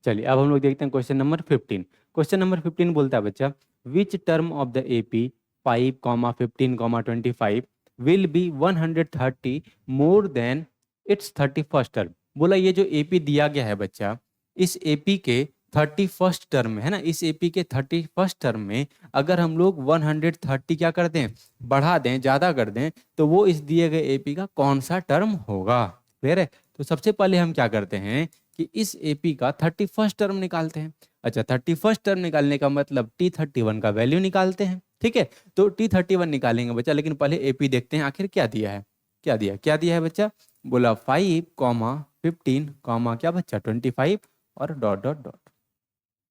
चलिए अब हम लोग देखते हैं क्वेश्चन नंबर 15। क्वेश्चन नंबर 15 बोलता है बच्चा, which term of the AP 5, 15, 25 will be 130 more than it's 31st term. बोला ये जो एपी दिया गया है बच्चा, इस एपी के 31st टर्म में है ना, इस एपी के 31st टर्म में अगर हम लोग 130 क्या कर दें, बढ़ा दें, ज़्यादा कर दें, तो वो इस दिए गए एपी का कौन सा टर्म होगा। क्लियर है। तो सबसे पहले हम क्या करते हैं कि इस एपी का 31st टर्म निकालते हैं। अच्छा, 31st टर्म निकालने का मतलब T31 का वैल्यू निकालते हैं। ठीक है, तो T31 निकालेंगे बच्चा, लेकिन पहले एपी देखते हैं आखिर क्या दिया है। क्या दिया है बच्चा, बोला 5, 15, क्या बच्चा 25 और डॉट डॉट डॉट।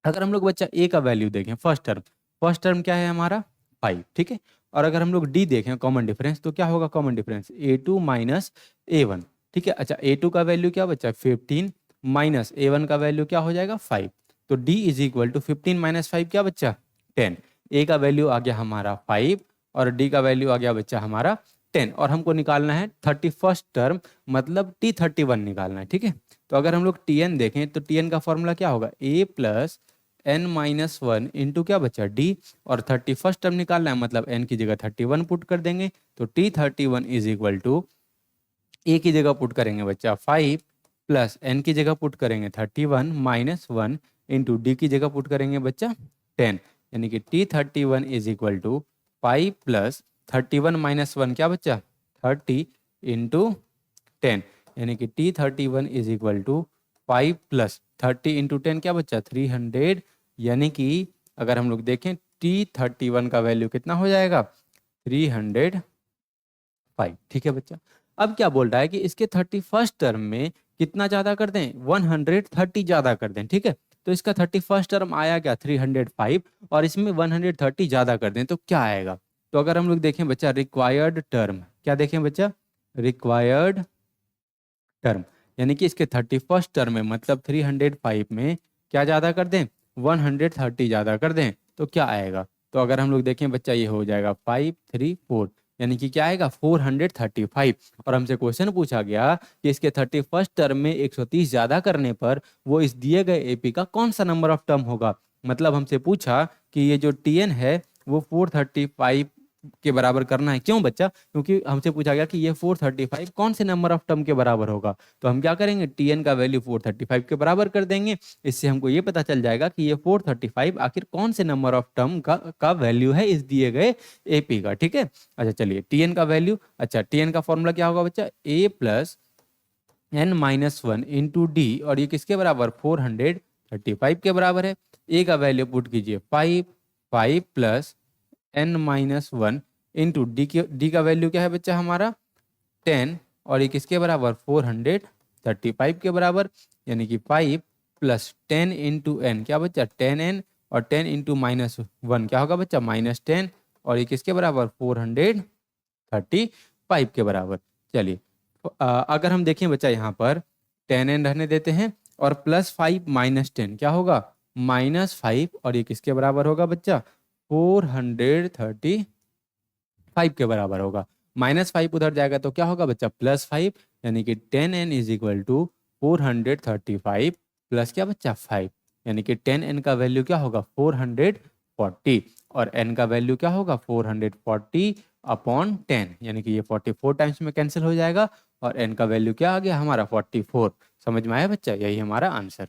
अगर हम लोग बच्चा ए का वैल्यू देखें, फर्स्ट टर्म क्या है हमारा 5। ठीक है, और अगर हम लोग डी देखें कॉमन डिफरेंस, तो क्या होगा common difference A2 minus A1। ठीक है, अच्छा A2 का वैल्यू क्या बच्चा 15 माइनस A1 का वैल्यू क्या हो जाएगा 5। तो D is equal to 15 minus 5 क्या बच्चा 10। ए का वैल्यू आ गया हमारा 5 और डी का वैल्यू आ गया बच्चा हमारा 10, और हमको निकालना है 31st टर्म मतलब T31 निकालना है। ठीक है, तो अगर हम लोग Tn देखें तो Tn का फॉर्मूला क्या होगा A प्लस n-1 इंटू क्या बच्चा डी, और 31st टर्म निकालना है मतलब n की जगह 31 पुट कर देंगे, तो T31 इज इक्वल टू ए की जगह पुट करेंगे बच्चा 5 प्लस एन की जगह पुट करेंगे 31 माइनस 1 इंटू डी की जगह पुट करेंगे बच्चा 10, यानी कि T31 is equal to 5 plus 31 minus 1 क्या बच्चा 30 इंटू 10, यानी कि T31 is equal to 5 plus 30 into 10 क्या बच्चा 300, यानी कि अगर हम लोग देखें T31 का वैल्यू कितना हो जाएगा 305। ठीक है बच्चा, अब क्या बोल रहा है कि इसके 31st टर्म में कितना ज़्यादा कर दें 130 ज़्यादा कर दें। ठीक है, तो इसका 31st टर्म आया क्या 305, और इसमें 130 ज़्यादा कर दें तो क्या आएगा। तो अगर हम लोग देखें बच्चा रिक्वायर्ड टर्म, क्या देखें बच्चा रिक्वायर्ड टर्म, यानी कि इसके 31st टर्म में मतलब 305 में क्या ज़्यादा कर दें 130 ज़्यादा कर दें तो क्या आएगा। तो अगर हम लोग देखें बच्चा ये हो जाएगा 534, यानी कि क्या आएगा 435। और हमसे क्वेश्चन पूछा गया कि इसके 31st टर्म में 130 ज़्यादा करने पर वो इस दिए गए एपी का कौन सा नंबर ऑफ टर्म होगा। मतलब हमसे पूछा कि ये जो टीएन है वो 435 के बराबर करना है। क्यों बच्चा, क्योंकि हमसे पूछा गया कि ये 435 कौन से नंबर ऑफ टर्म के बराबर होगा। तो हम क्या करेंगे टीएन का वैल्यू 435 के बराबर कर देंगे। इससे हमको ये पता चल जाएगा कि ये 435 आखिर कौन से नंबर ऑफ टर्म का वैल्यू है इस दिए गए एपी का। ठीक है, अच्छा चलिए टीएन का वैल्यू, अच्छा टीएन का फॉर्मूला क्या होगा बच्चा ए प्लस n-1 इंटू डी, और ये किसके बराबर 435 के बराबर है। ए का वैल्यू पुट कीजिए 5 प्लस n-1 इंटू डी का वैल्यू क्या है बच्चा हमारा 10, और ये किसके बराबर 435 के बराबर, यानी कि 5 प्लस 10 इंटू एन क्या बच्चा 10n, और 10 इंटू -1 क्या होगा बच्चा -10, और ये किसके बराबर 435 के बराबर। चलिए अगर हम देखें बच्चा यहाँ पर 10n रहने देते हैं, और +5 -10 क्या होगा -5, और ये किसके बराबर होगा बच्चा 435 के बराबर होगा। -5 उधर जाएगा तो क्या होगा बच्चा +5, यानी कि 10n is equal to 435 plus क्या बच्चा 5, यानी कि 10n का वैल्यू क्या होगा 440, और n का वैल्यू क्या होगा 440 अपॉन 10, यानी कि ये 44 टाइम्स में कैंसिल हो जाएगा, और n का वैल्यू क्या आ गया हमारा 44। समझ में आया बच्चा, यही हमारा आंसर।